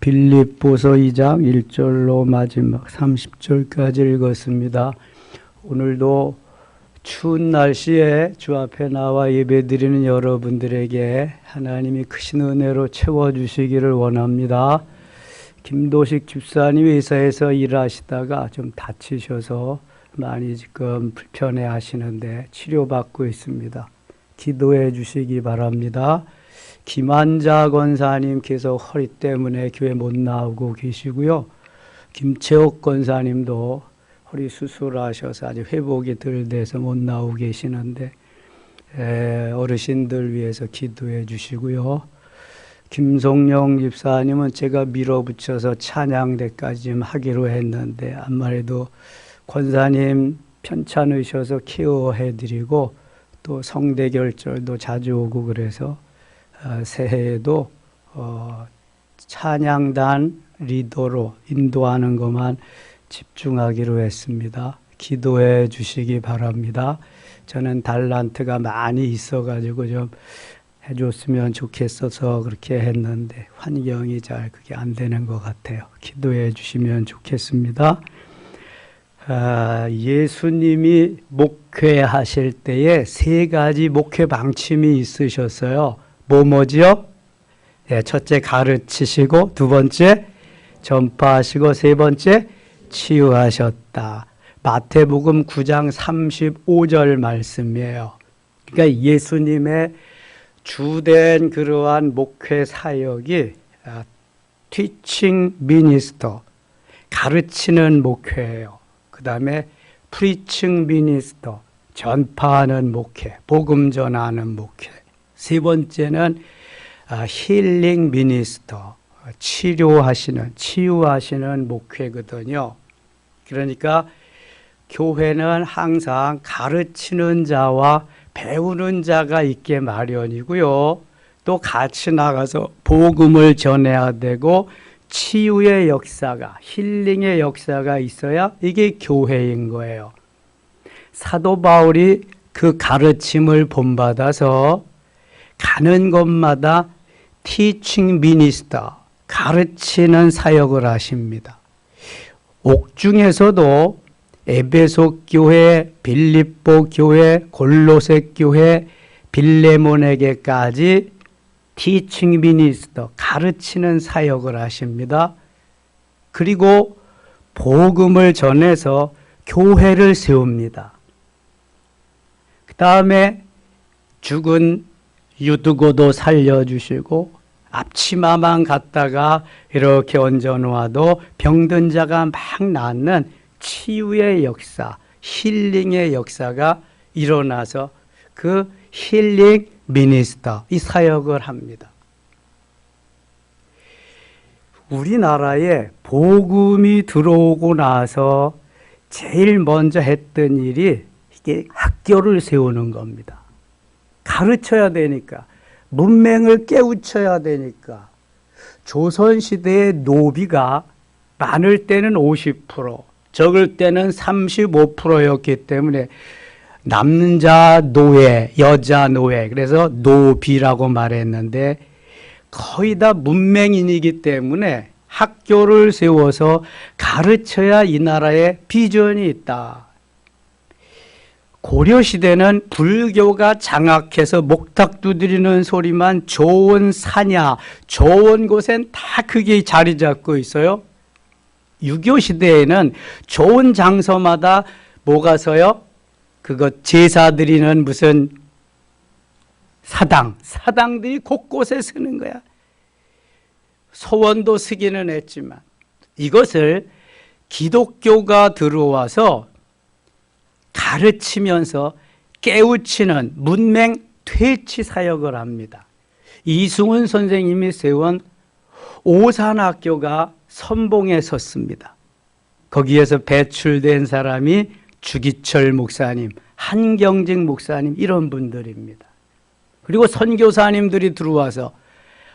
빌립보서 2장 1절로 마지막 30절까지 읽었습니다. 오늘도 추운 날씨에 주 앞에 나와 예배드리는 여러분들에게 하나님이 크신 은혜로 채워주시기를 원합니다. 김도식 집사님 회사에서 일하시다가 좀 다치셔서 많이 지금 불편해 하시는데 치료받고 있습니다. 기도해 주시기 바랍니다. 김한자 권사님께서 허리 때문에 교회 못 나오고 계시고요. 김채옥 권사님도 허리 수술하셔서 아직 회복이 덜 돼서 못 나오고 계시는데 어르신들 위해서 기도해 주시고요. 김송영 집사님은 제가 밀어붙여서 찬양대까지 좀 하기로 했는데 아무래도 권사님 편찮으셔서 케어해 드리고 또 성대결절도 자주 오고 그래서 새해에도 찬양단 리더로 인도하는 것만 집중하기로 했습니다. 기도해 주시기 바랍니다. 저는 달란트가 많이 있어가지고 좀 해줬으면 좋겠어서 그렇게 했는데 환경이 잘 그게 안 되는 것 같아요. 기도해 주시면 좋겠습니다. 예수님이 목회하실 때에 세 가지 목회 방침이 있으셨어요. 뭐지요? 첫째 가르치시고, 두 번째 전파하시고, 세 번째 치유하셨다. 마태복음 9장 35절 말씀이에요. 그러니까 예수님의 주된 그러한 목회 사역이 teaching minister, 가르치는 목회예요. 그 다음에 preaching minister, 전파하는 목회, 복음 전하는 목회. 세 번째는 힐링 미니스터, 치유하시는 목회거든요. 그러니까 교회는 항상 가르치는 자와 배우는 자가 있게 마련이고요. 또 같이 나가서 복음을 전해야 되고 치유의 역사가, 힐링의 역사가 있어야 이게 교회인 거예요. 사도 바울이 그 가르침을 본받아서 가는 곳마다 teaching minister, 가르치는 사역을 하십니다. 옥중에서도 에베소 교회, 빌립보 교회, 골로새 교회, 빌레몬에게까지 teaching minister, 가르치는 사역을 하십니다. 그리고 복음을 전해서 교회를 세웁니다. 그 다음에 죽은 유두고도 살려주시고 앞치마만 갖다가 이렇게 얹어놓아도 병든 자가 막 낫는 치유의 역사, 힐링의 역사가 일어나서 그 힐링 미니스터, 이 사역을 합니다. 우리나라에 복음이 들어오고 나서 제일 먼저 했던 일이 이게 학교를 세우는 겁니다. 가르쳐야 되니까, 문맹을 깨우쳐야 되니까. 조선시대의 노비가 많을 때는 50%, 적을 때는 35%였기 때문에 남자 노예, 여자 노예, 그래서 노비라고 말했는데 거의 다 문맹인이기 때문에 학교를 세워서 가르쳐야 이 나라에 비전이 있다. 고려시대는 불교가 장악해서 목탁 두드리는 소리만 좋은 사냐, 좋은 곳엔 다 그게 자리 잡고 있어요. 유교시대에는 좋은 장소마다 뭐가 서요? 그거 제사 드리는 무슨 사당들이 곳곳에 서는 거야. 소원도 쓰기는 했지만 이것을 기독교가 들어와서 가르치면서 깨우치는 문맹 퇴치 사역을 합니다. 이승훈 선생님이 세운 오산학교가 선봉에 섰습니다. 거기에서 배출된 사람이 주기철 목사님, 한경직 목사님 이런 분들입니다. 그리고 선교사님들이 들어와서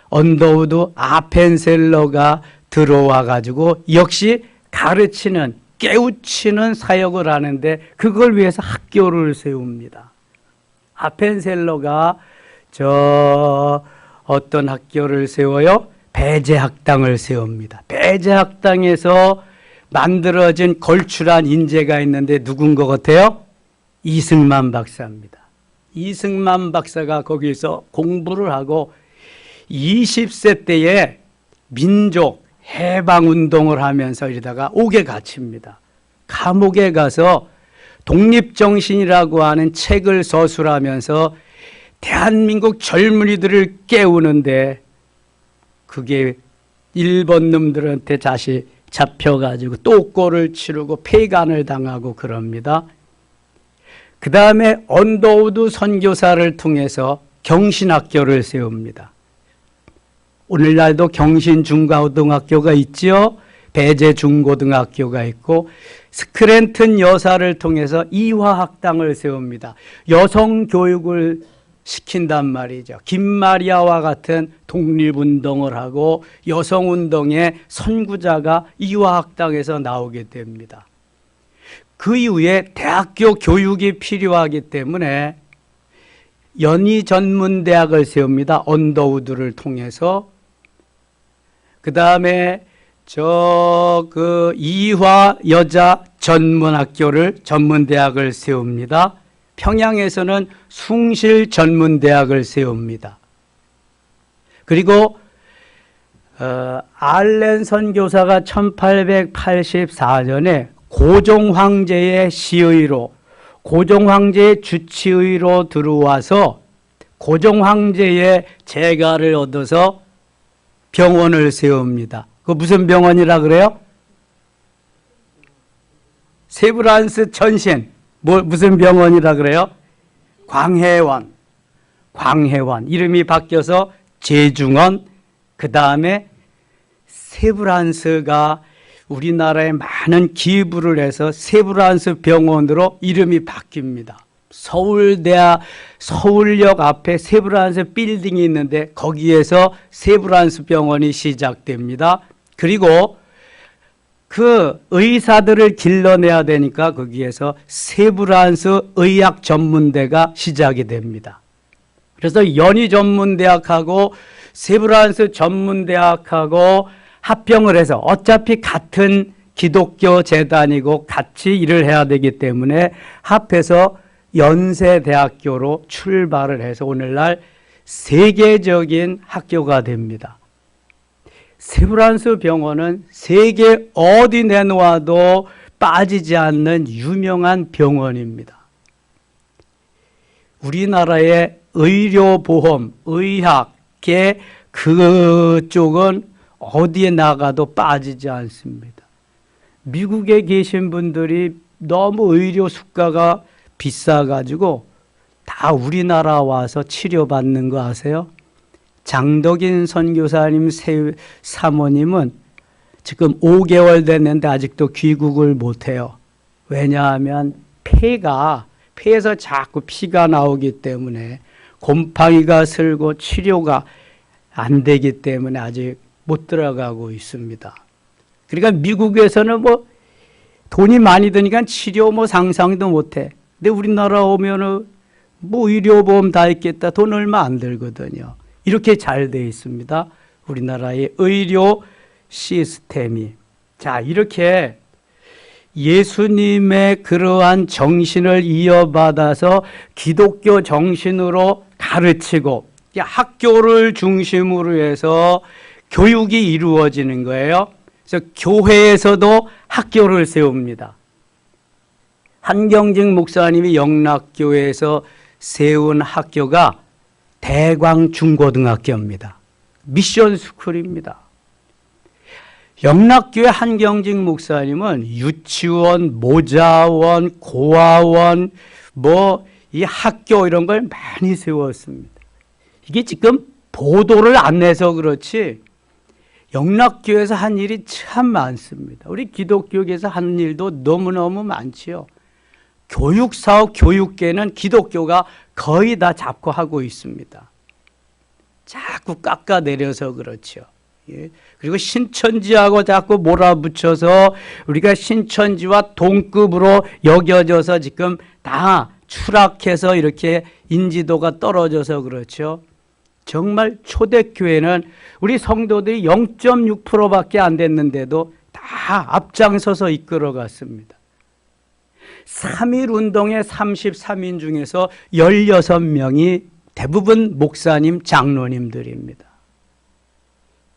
언더우드 아펜셀러가 들어와 가지고 역시 가르치는, 깨우치는 사역을 하는데 그걸 위해서 학교를 세웁니다. 아펜셀러가 어떤 학교를 세워요? 배제학당을 세웁니다. 배제학당에서 만들어진 걸출한 인재가 있는데 누군 것 같아요? 이승만 박사입니다. 이승만 박사가 거기서 공부를 하고 20세 때에 민족 해방운동을 하면서 이러다가 옥에 갇힙니다. 감옥에 가서 독립정신이라고 하는 책을 서술하면서 대한민국 젊은이들을 깨우는데 그게 일본 놈들한테 다시 잡혀가지고 또 꼴을 치르고 폐간을 당하고 그럽니다. 그 다음에 언더우드 선교사를 통해서 경신학교를 세웁니다. 오늘날도 경신중고등학교가 있죠. 배제중고등학교가 있고 스크랜튼 여사를 통해서 이화학당을 세웁니다. 여성교육을 시킨단 말이죠. 김마리아와 같은 독립운동을 하고 여성운동의 선구자가 이화학당에서 나오게 됩니다. 그 이후에 대학교 교육이 필요하기 때문에 연희전문대학을 세웁니다. 언더우드를 통해서. 그 다음에 이화 여자 전문대학을 세웁니다. 평양에서는 숭실 전문대학을 세웁니다. 그리고 알렌 선교사가 1884년에 고종황제의 시의로, 고종황제의 주치의로 들어와서 고종황제의 재가를 얻어서 병원을 세웁니다. 그 무슨 병원이라 그래요? 세브란스 천신. 무슨 병원이라 그래요? 광해원. 이름이 바뀌어서 제중원. 그 다음에 세브란스가 우리나라에 많은 기부를 해서 세브란스 병원으로 이름이 바뀝니다. 서울역 앞에 세브란스 빌딩이 있는데 거기에서 세브란스 병원이 시작됩니다. 그리고 그 의사들을 길러내야 되니까 거기에서 세브란스 의학 전문대가 시작이 됩니다. 그래서 연희전문대학하고 세브란스 전문대학하고 합병을 해서 어차피 같은 기독교 재단이고 같이 일을 해야 되기 때문에 합해서 연세대학교로 출발을 해서 오늘날 세계적인 학교가 됩니다. 세브란스 병원은 세계 어디 내놓아도 빠지지 않는 유명한 병원입니다. 우리나라의 의료보험, 의학계 그쪽은 어디에 나가도 빠지지 않습니다. 미국에 계신 분들이 너무 의료 수가가 비싸가지고 다 우리나라 와서 치료받는 거 아세요? 장덕인 선교사님 사모님은 지금 5개월 됐는데 아직도 귀국을 못해요. 왜냐하면 폐에서 자꾸 피가 나오기 때문에 곰팡이가 슬고 치료가 안 되기 때문에 아직 못 들어가고 있습니다. 그러니까 미국에서는 돈이 많이 드니까 치료 상상도 못해. 근데 우리나라 오면은 의료보험 다 있겠다. 돈 얼마 안 들거든요. 이렇게 잘 되어 있습니다. 우리나라의 의료 시스템이. 자, 이렇게 예수님의 그러한 정신을 이어받아서 기독교 정신으로 가르치고 학교를 중심으로 해서 교육이 이루어지는 거예요. 그래서 교회에서도 학교를 세웁니다. 한경직 목사님이 영락교회에서 세운 학교가 대광중고등학교입니다. 미션 스쿨입니다. 영락교회 한경직 목사님은 유치원, 모자원, 고아원, 이 학교 이런 걸 많이 세웠습니다. 이게 지금 보도를 안 내서 그렇지 영락교회에서 한 일이 참 많습니다. 우리 기독교계에서 한 일도 너무너무 많지요. 교육사업, 교육계는 기독교가 거의 다 잡고 하고 있습니다. 자꾸 깎아내려서 그렇죠. 예. 그리고 신천지하고 자꾸 몰아붙여서 우리가 신천지와 동급으로 여겨져서 지금 다 추락해서 이렇게 인지도가 떨어져서 그렇죠. 정말 초대교회는 우리 성도들이 0.6%밖에 안 됐는데도 다 앞장서서 이끌어갔습니다. 3.1운동의 33인 중에서 16명이 대부분 목사님, 장로님들입니다.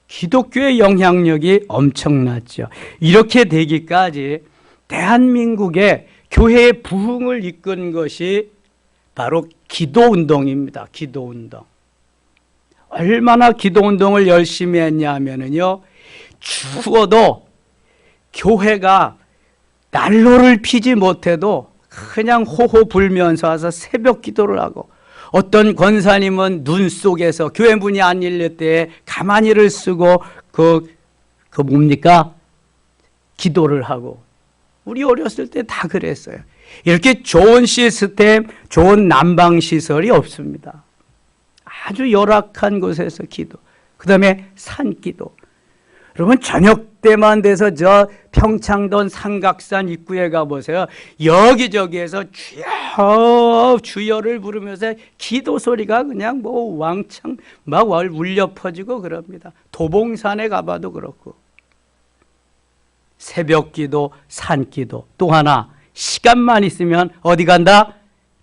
기독교의 영향력이 엄청났죠. 이렇게 되기까지 대한민국의 교회의 부흥을 이끈 것이 바로 기도운동입니다. 기도운동. 얼마나 기도운동을 열심히 했냐 하면요, 죽어도 교회가 난로를 피지 못해도 그냥 호호 불면서 와서 새벽 기도를 하고, 어떤 권사님은 눈 속에서 교회 문이 안 열릴 때에 가만히를 쓰고 뭡니까? 기도를 하고. 우리 어렸을 때 다 그랬어요. 이렇게 좋은 시스템, 좋은 난방시설이 없습니다. 아주 열악한 곳에서 기도. 그 다음에 산기도. 여러분 저녁 때만 돼서 저 평창동 삼각산 입구에 가보세요. 여기저기에서 주여 주여를 부르면서 기도 소리가 그냥 뭐 왕창 막 울려 퍼지고 그럽니다. 도봉산에 가봐도 그렇고. 새벽 기도, 산 기도. 또 하나, 시간만 있으면 어디 간다?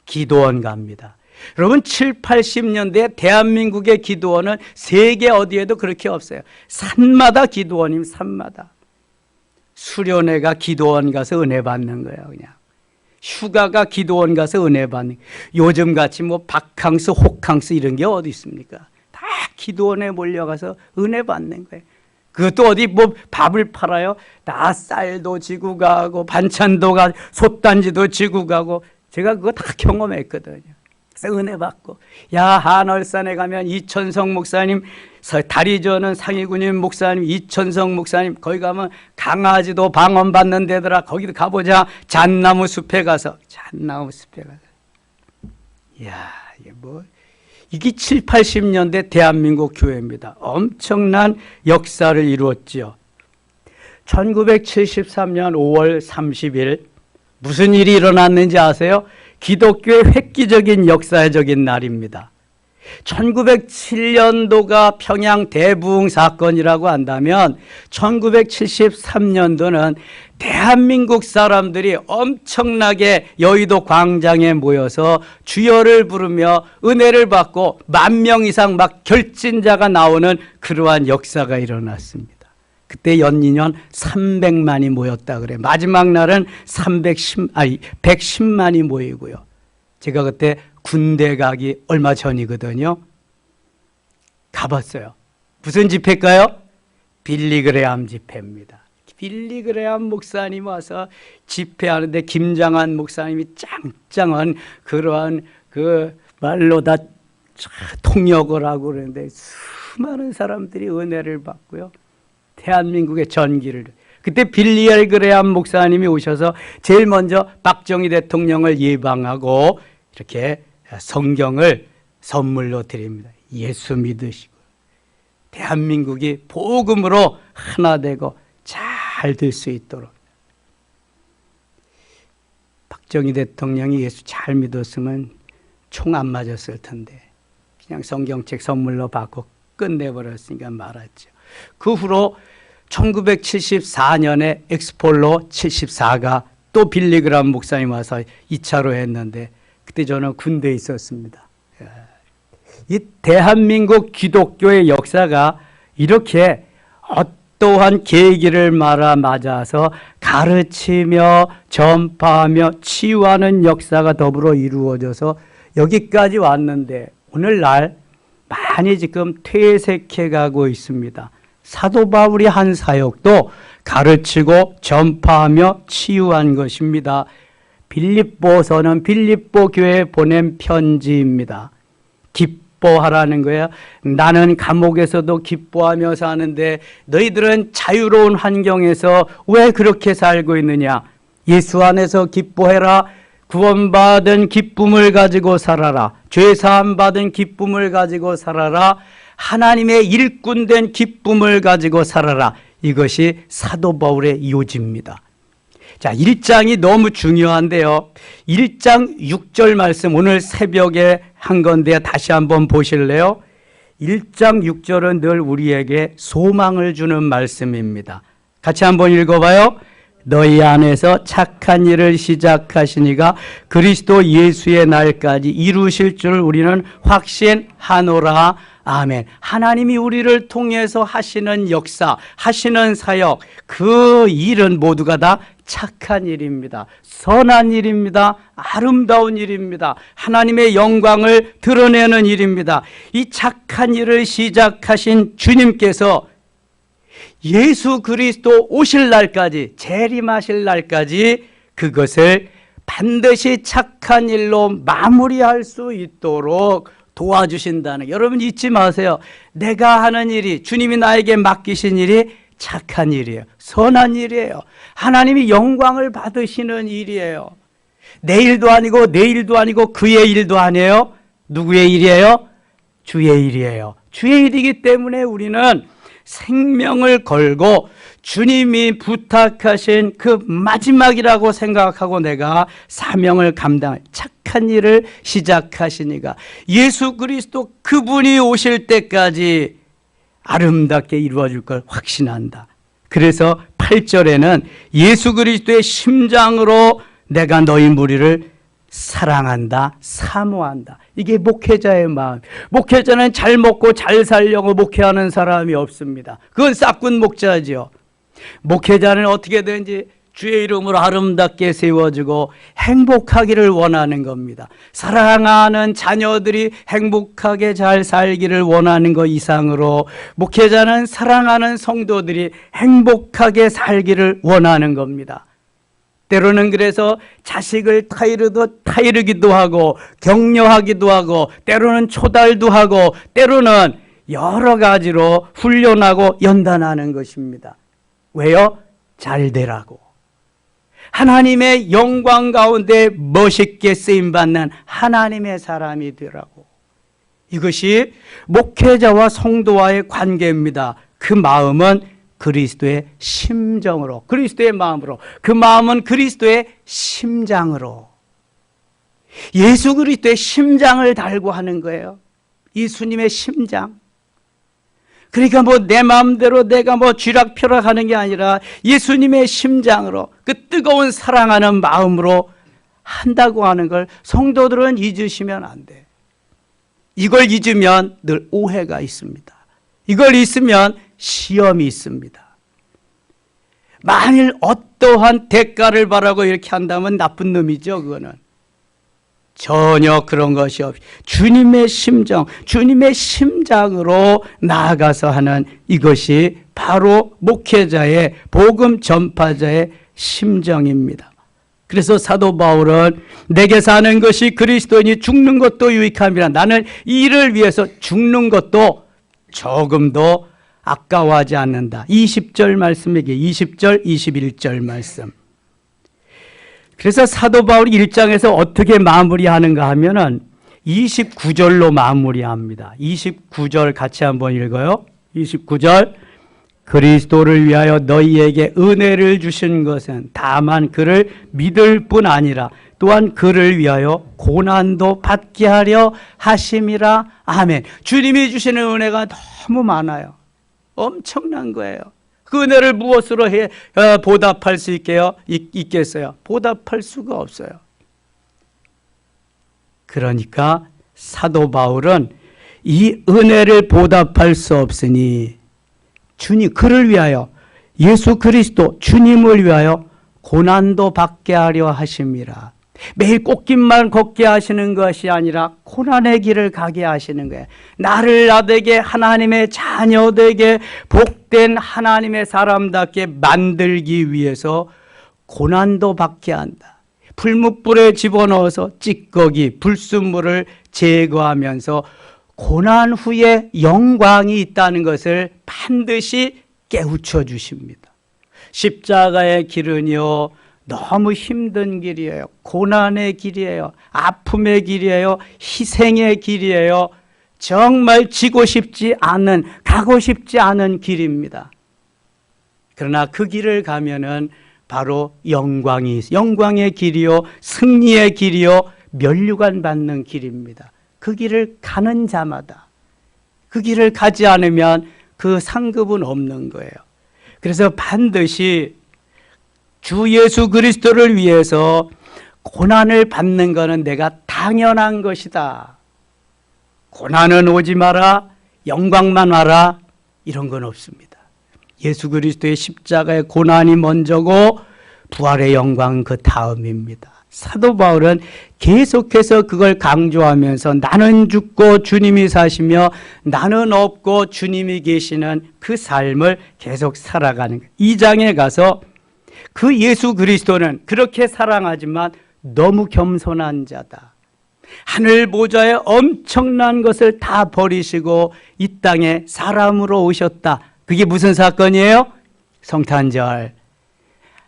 기도원 갑니다. 여러분 7, 80년대 대한민국의 기도원은 세계 어디에도 그렇게 없어요. 산마다 기도원이면 산마다. 수련회가 기도원 가서 은혜 받는 거예요. 그냥 휴가가 기도원 가서 은혜 받는 거예요. 요즘같이 뭐 바캉스, 호캉스 이런 게 어디 있습니까? 다 기도원에 몰려가서 은혜 받는 거예요. 그것도 어디 뭐 밥을 팔아요? 다 쌀도 지고 가고 반찬도 가고 솥단지도 지고 가고. 제가 그거 다 경험했거든요. 그래서 은혜 받고, 야 한월산에 가면 이천성 목사님, 다리 저는 상위군인 목사님, 이천성 목사님, 거기 가면 강아지도 방언받는 데더라. 거기도 가보자. 잣나무 숲에 가서. 야 이게 뭐, 이게 7, 80년대 대한민국 교회입니다. 엄청난 역사를 이루었죠. 1973년 5월 30일 무슨 일이 일어났는지 아세요? 기독교의 획기적인 역사적인 날입니다. 1907년도가 평양 대부흥 사건이라고 한다면 1973년도는 대한민국 사람들이 엄청나게 여의도 광장에 모여서 주여를 부르며 은혜를 받고 10,000명 이상 막 결진자가 나오는 그러한 역사가 일어났습니다. 그때 연인연 300만이 모였다 그래. 마지막 날은 110만이 모이고요. 제가 그때 군대 가기 얼마 전이거든요. 가봤어요. 무슨 집회일까요? 빌리그레암 집회입니다. 빌리그레암 목사님 와서 집회하는데 김장한 목사님이 짱짱한 그러한 그 말로 다 통역을 하고 그러는데 수많은 사람들이 은혜를 받고요. 대한민국의 전기를. 그때 빌리그레암 목사님이 오셔서 제일 먼저 박정희 대통령을 예방하고 이렇게 성경을 선물로 드립니다. 예수 믿으시고 대한민국이 복음으로 하나 되고 잘 될 수 있도록. 박정희 대통령이 예수 잘 믿었으면 총 안 맞았을 텐데 그냥 성경책 선물로 받고 끝내버렸으니까 말았죠. 그 후로 1974년에 엑스폴로 74가 또 빌리그레암 목사님 와서 2차로 했는데 그때 저는 군대에 있었습니다. 이 대한민국 기독교의 역사가 이렇게 어떠한 계기를 맞아서 가르치며 전파하며 치유하는 역사가 더불어 이루어져서 여기까지 왔는데 오늘날 많이 지금 퇴색해 가고 있습니다. 사도 바울이 한 사역도 가르치고 전파하며 치유한 것입니다. 빌립보서는 빌립보 교회에 보낸 편지입니다. 기뻐하라는 거야. 나는 감옥에서도 기뻐하며 사는데 너희들은 자유로운 환경에서 왜 그렇게 살고 있느냐? 예수 안에서 기뻐해라. 구원받은 기쁨을 가지고 살아라. 죄사함 받은 기쁨을 가지고 살아라. 하나님의 일꾼된 기쁨을 가지고 살아라. 이것이 사도 바울의 요지입니다. 자, 1장이 너무 중요한데요. 1장 6절 말씀 오늘 새벽에 한 건데 다시 한번 보실래요? 1장 6절은 늘 우리에게 소망을 주는 말씀입니다. 같이 한번 읽어봐요. 너희 안에서 착한 일을 시작하시니가 그리스도 예수의 날까지 이루실 줄 우리는 확신하노라. 아멘. 하나님이 우리를 통해서 하시는 역사, 하시는 사역, 그 일은 모두가 다 착한 일입니다. 선한 일입니다. 아름다운 일입니다. 하나님의 영광을 드러내는 일입니다. 이 착한 일을 시작하신 주님께서 예수 그리스도 오실 날까지, 재림하실 날까지 그것을 반드시 착한 일로 마무리할 수 있도록 도와주신다는, 여러분 잊지 마세요. 내가 하는 일이, 주님이 나에게 맡기신 일이 착한 일이에요. 선한 일이에요. 하나님이 영광을 받으시는 일이에요. 내 일도 아니고 내 일도 아니고 그의 일도 아니에요. 누구의 일이에요? 주의 일이에요. 주의 일이기 때문에 우리는 생명을 걸고 주님이 부탁하신 그 마지막이라고 생각하고 내가 사명을 감당할 착한 일을 시작하시니까 예수 그리스도 그분이 오실 때까지 아름답게 이루어질 걸 확신한다. 그래서 8절에는 예수 그리스도의 심장으로 내가 너희 무리를 사랑한다, 사모한다. 이게 목회자의 마음. 목회자는 잘 먹고 잘 살려고 목회하는 사람이 없습니다. 그건 싹군 목자지요. 목회자는 어떻게든지 주의 이름으로 아름답게 세워지고 행복하기를 원하는 겁니다. 사랑하는 자녀들이 행복하게 잘 살기를 원하는 것 이상으로 목회자는 사랑하는 성도들이 행복하게 살기를 원하는 겁니다. 때로는 그래서 자식을 타이르기도 하고 격려하기도 하고 때로는 초달도 하고 때로는 여러 가지로 훈련하고 연단하는 것입니다. 왜요? 잘 되라고. 하나님의 영광 가운데 멋있게 쓰임받는 하나님의 사람이 되라고. 이것이 목회자와 성도와의 관계입니다. 그 마음은 그리스도의 심정으로, 그리스도의 마음으로, 그 마음은 그리스도의 심장으로, 예수 그리스도의 심장을 달고 하는 거예요. 예수님의 심장. 그러니까 뭐 내 마음대로 내가 뭐 쥐락펴락 하는 게 아니라 예수님의 심장으로, 그 뜨거운 사랑하는 마음으로 한다고 하는 걸 성도들은 잊으시면 안 돼. 이걸 잊으면 늘 오해가 있습니다. 이걸 잊으면 시험이 있습니다. 만일 어떠한 대가를 바라고 이렇게 한다면 나쁜 놈이죠. 그거는 전혀 그런 것이 없이 주님의 심정, 주님의 심장으로 나아가서 하는 이것이 바로 목회자의, 복음 전파자의 심정입니다. 그래서 사도 바울은 내게 사는 것이 그리스도이니 죽는 것도 유익함이라. 나는 이 일을 위해서 죽는 것도 조금도 아까워하지 않는다. 20절 말씀이기에 20절, 21절 말씀. 그래서 사도 바울이 1장에서 어떻게 마무리하는가 하면은 29절로 마무리합니다. 29절 같이 한번 읽어요. 29절. 그리스도를 위하여 너희에게 은혜를 주신 것은 다만 그를 믿을 뿐 아니라 또한 그를 위하여 고난도 받게 하려 하심이라. 아멘. 주님이 주시는 은혜가 너무 많아요. 엄청난 거예요. 그 은혜를 무엇으로 보답할 수 있겠어요? 보답할 수가 없어요. 그러니까 사도 바울은 이 은혜를 보답할 수 없으니 주님, 그를 위하여, 예수 그리스도 주님을 위하여 고난도 받게 하려 하심이라. 매일 꽃길만 걷게 하시는 것이 아니라 고난의 길을 가게 하시는 거예요. 나를 나되게, 하나님의 자녀되게, 복된 하나님의 사람답게 만들기 위해서 고난도 받게 한다. 풀무불에 집어넣어서 찌꺼기, 불순물을 제거하면서 고난 후에 영광이 있다는 것을 반드시 깨우쳐 주십니다. 십자가의 길은요, 너무 힘든 길이에요. 고난의 길이에요. 아픔의 길이에요. 희생의 길이에요. 정말 지고 싶지 않은, 가고 싶지 않은 길입니다. 그러나 그 길을 가면은 바로 영광의 길이요, 승리의 길이요, 면류관 받는 길입니다. 그 길을 가는 자마다, 그 길을 가지 않으면 그 상급은 없는 거예요. 그래서 반드시 주 예수 그리스도를 위해서 고난을 받는 것은 내가 당연한 것이다. 고난은 오지 마라, 영광만 와라, 이런 건 없습니다. 예수 그리스도의 십자가의 고난이 먼저고 부활의 영광은 그 다음입니다. 사도 바울은 계속해서 그걸 강조하면서 나는 죽고 주님이 사시며 나는 없고 주님이 계시는 그 삶을 계속 살아가는 거예요. 2장에 가서 그 예수 그리스도는 그렇게 사랑하지만 너무 겸손한 자다. 하늘 보좌에 엄청난 것을 다 버리시고 이 땅에 사람으로 오셨다. 그게 무슨 사건이에요? 성탄절.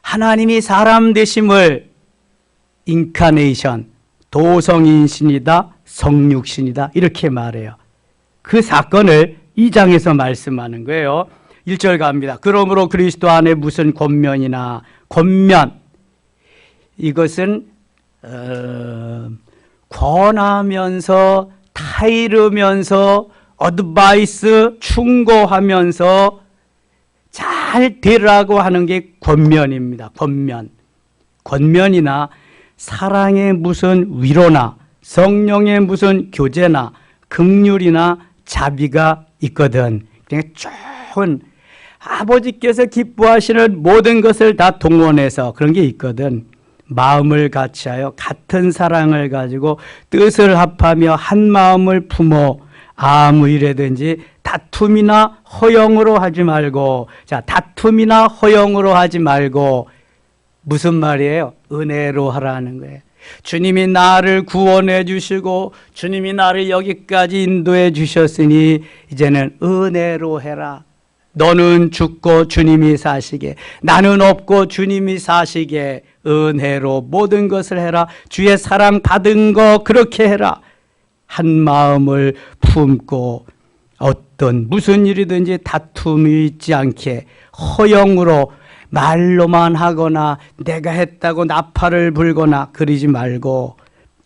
하나님이 사람 되심을 인카네이션, 도성인신이다, 성육신이다, 이렇게 말해요. 그 사건을 2장에서 말씀하는 거예요. 1절 갑니다. 그러므로 그리스도 안에 무슨 권면이나, 권면, 이것은 권하면서, 타이르면서, 어드바이스, 충고하면서 잘 되라고 하는 게 권면입니다. 권면. 권면이나 사랑의 무슨 위로나 성령의 무슨 교제나 긍휼이나 자비가 있거든. 그러니까 좋은 아버지께서 기뻐하시는 모든 것을 다 동원해서 그런 게 있거든. 마음을 같이하여 같은 사랑을 가지고 뜻을 합하며 한 마음을 품어 아무 일에든지 다툼이나 허영으로 하지 말고, 자, 다툼이나 허영으로 하지 말고 무슨 말이에요? 은혜로 하라는 거예요. 주님이 나를 구원해 주시고 주님이 나를 여기까지 인도해 주셨으니 이제는 은혜로 해라. 너는 죽고 주님이 사시게, 나는 없고 주님이 사시게 은혜로 모든 것을 해라. 주의 사랑 받은 거 그렇게 해라. 한 마음을 품고 어떤 무슨 일이든지 다툼이 있지 않게 허영으로 말로만 하거나 내가 했다고 나팔을 불거나 그러지 말고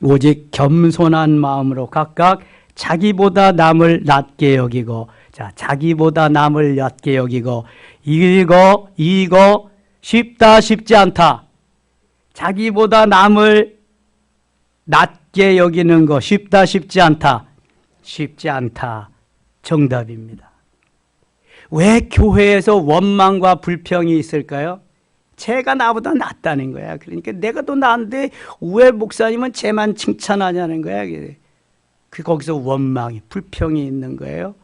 오직 겸손한 마음으로 각각 자기보다 남을 낮게 여기고, 자, 자기보다 남을 낮게 여기고, 이거 쉽다 쉽지 않다. 자기보다 남을 낮게 여기는 거 쉽다 쉽지 않다. 쉽지 않다. 정답입니다. 왜 교회에서 원망과 불평이 있을까요? 쟤가 나보다 낫다는 거야. 그러니까 내가 더 나은데 왜 목사님은 쟤만 칭찬하냐는 거야. 거기서 원망이, 불평이 있는 거예요.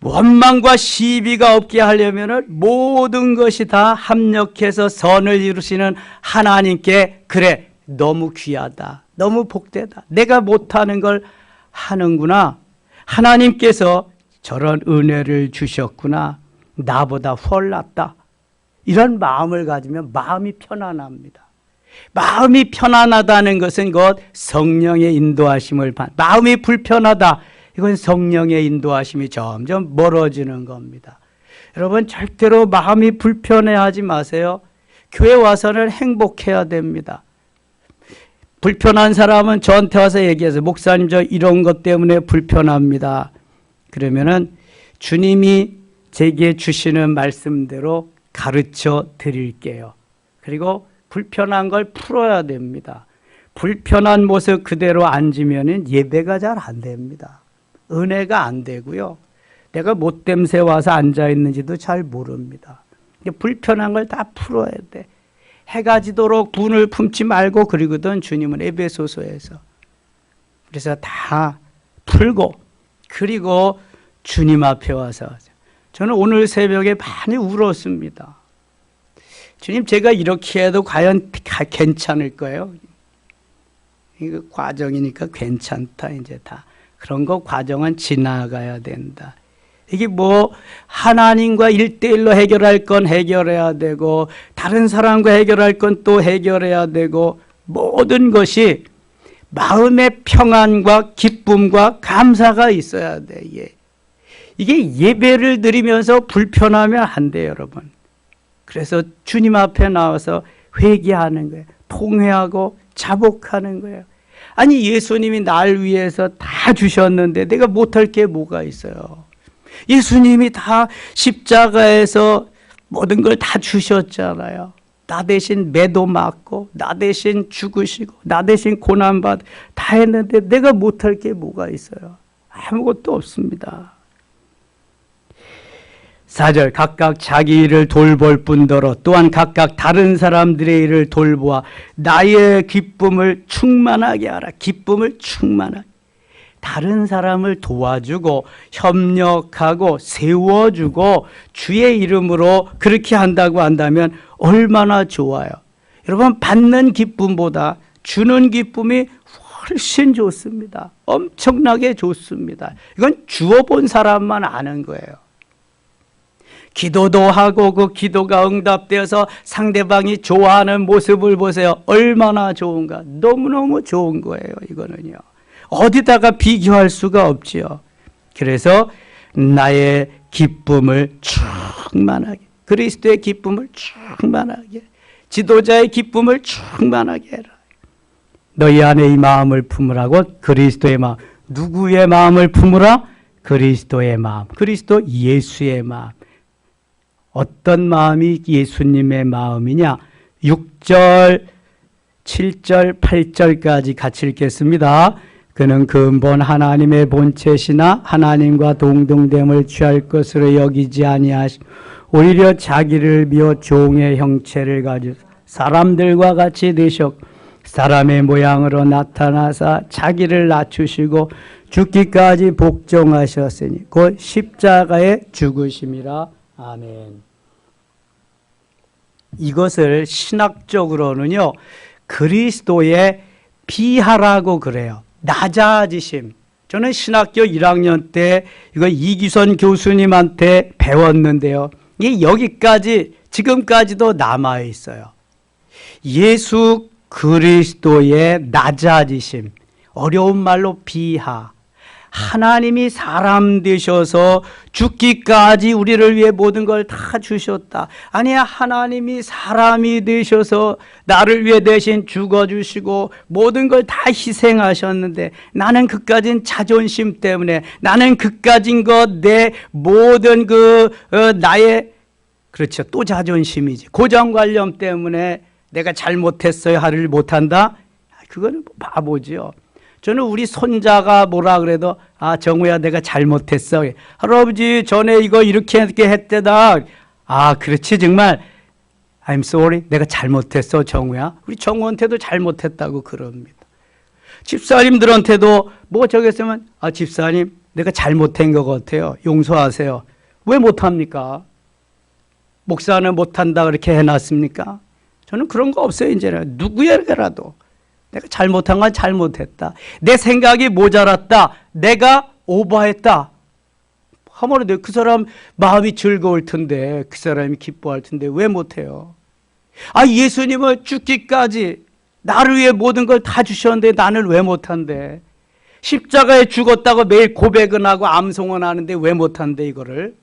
원망과 시비가 없게 하려면 모든 것이 다 합력해서 선을 이루시는 하나님께, 그래, 너무 귀하다, 너무 복되다, 내가 못하는 걸 하는구나, 하나님께서 저런 은혜를 주셨구나, 나보다 훨 낫다, 이런 마음을 가지면 마음이 편안합니다. 마음이 편안하다는 것은 곧 성령의 인도하심을 마음이 불편하다, 이건 성령의 인도하심이 점점 멀어지는 겁니다. 여러분, 절대로 마음이 불편해하지 마세요. 교회 와서는 행복해야 됩니다. 불편한 사람은 저한테 와서 얘기해서 목사님 저 이런 것 때문에 불편합니다. 그러면은 주님이 제게 주시는 말씀대로 가르쳐 드릴게요. 그리고 불편한 걸 풀어야 됩니다. 불편한 모습 그대로 앉으면 예배가 잘 안 됩니다. 은혜가 안 되고요. 내가 못됨새 와서 앉아있는지도 잘 모릅니다. 불편한 걸 다 풀어야 돼. 해가 지도록 분을 품지 말고 그러거든, 주님은 에베소서에서. 그래서 다 풀고, 그리고 주님 앞에 와서, 저는 오늘 새벽에 많이 울었습니다. 주님, 제가 이렇게 해도 과연 괜찮을 거예요? 이거 과정이니까 괜찮다, 이제 다. 그런 거 과정은 지나가야 된다. 이게 뭐 하나님과 1대1로 해결할 건 해결해야 되고 다른 사람과 해결할 건 또 해결해야 되고, 모든 것이 마음의 평안과 기쁨과 감사가 있어야 돼. 이게 예배를 드리면서 불편하면 안 돼요, 여러분. 그래서 주님 앞에 나와서 회개하는 거예요. 통회하고 자복하는 거예요. 아니 예수님이 날 위해서 다 주셨는데 내가 못할 게 뭐가 있어요? 예수님이 다 십자가에서 모든 걸 다 주셨잖아요. 나 대신 매도 맞고 나 대신 죽으시고 나 대신 고난받 다 했는데 내가 못할 게 뭐가 있어요? 아무것도 없습니다. 4절 각각 자기 일을 돌볼 뿐더러 또한 각각 다른 사람들의 일을 돌보아 나의 기쁨을 충만하게 하라. 기쁨을 충만하게. 다른 사람을 도와주고 협력하고 세워주고 주의 이름으로 그렇게 한다고 한다면 얼마나 좋아요. 여러분 받는 기쁨보다 주는 기쁨이 훨씬 좋습니다. 엄청나게 좋습니다. 이건 주어본 사람만 아는 거예요. 기도도 하고 그 기도가 응답되어서 상대방이 좋아하는 모습을 보세요. 얼마나 좋은가. 너무너무 좋은 거예요. 이거는요. 어디다가 비교할 수가 없지요. 그래서 나의 기쁨을 충만하게, 그리스도의 기쁨을 충만하게, 지도자의 기쁨을 충만하게 해라. 너희 안에 이 마음을 품으라고. 그리스도의 마음. 누구의 마음을 품으라? 그리스도의 마음. 그리스도 예수의 마음. 어떤 마음이 예수님의 마음이냐? 6절, 7절, 8절까지 같이 읽겠습니다. 그는 근본 하나님의 본체시나 하나님과 동등됨을 취할 것으로 여기지 아니하시고 오히려 자기를 비워 종의 형체를 가지고 사람들과 같이 되셨고 사람의 모양으로 나타나사 자기를 낮추시고 죽기까지 복종하셨으니 곧 십자가에 죽으심이라. 아멘. 이것을 신학적으로는요, 그리스도의 비하라고 그래요. 낮아지심. 저는 신학교 1학년 때 이거 이기선 교수님한테 배웠는데요. 이게 여기까지 지금까지도 남아 있어요. 예수 그리스도의 낮아지심. 어려운 말로 비하. 하나님이 사람 되셔서 죽기까지 우리를 위해 모든 걸 다 주셨다. 아니야, 하나님이 사람이 되셔서 나를 위해 대신 죽어주시고 모든 걸 다 희생하셨는데 나는 그까진 자존심 때문에, 나는 그까진 것, 내 모든 나의, 그렇죠, 또 자존심이지. 고정관념 때문에 내가 잘못했어요 하를 못한다? 그거는 바보죠. 저는 우리 손자가 뭐라 그래도 정우야 내가 잘못했어. 할아버지 전에 이거 이렇게 했대다. 그렇지 정말. I'm sorry. 내가 잘못했어 정우야. 우리 정우한테도 잘못했다고 그럽니다. 집사님들한테도 뭐 저기 했으면 집사님 내가 잘못한 것 같아요. 용서하세요. 왜 못합니까? 목사는 못한다 그렇게 해놨습니까? 저는 그런 거 없어요. 이제는 누구에게라도. 내가 잘못한 건 잘못했다. 내 생각이 모자랐다. 내가 오버했다. 하모르데 그 사람 마음이 즐거울 텐데, 그 사람이 기뻐할 텐데 왜 못해요? 예수님을 죽기까지 나를 위해 모든 걸 다 주셨는데 나는 왜 못한대? 십자가에 죽었다고 매일 고백은 하고 암송은 하는데 왜 못한대 이거를?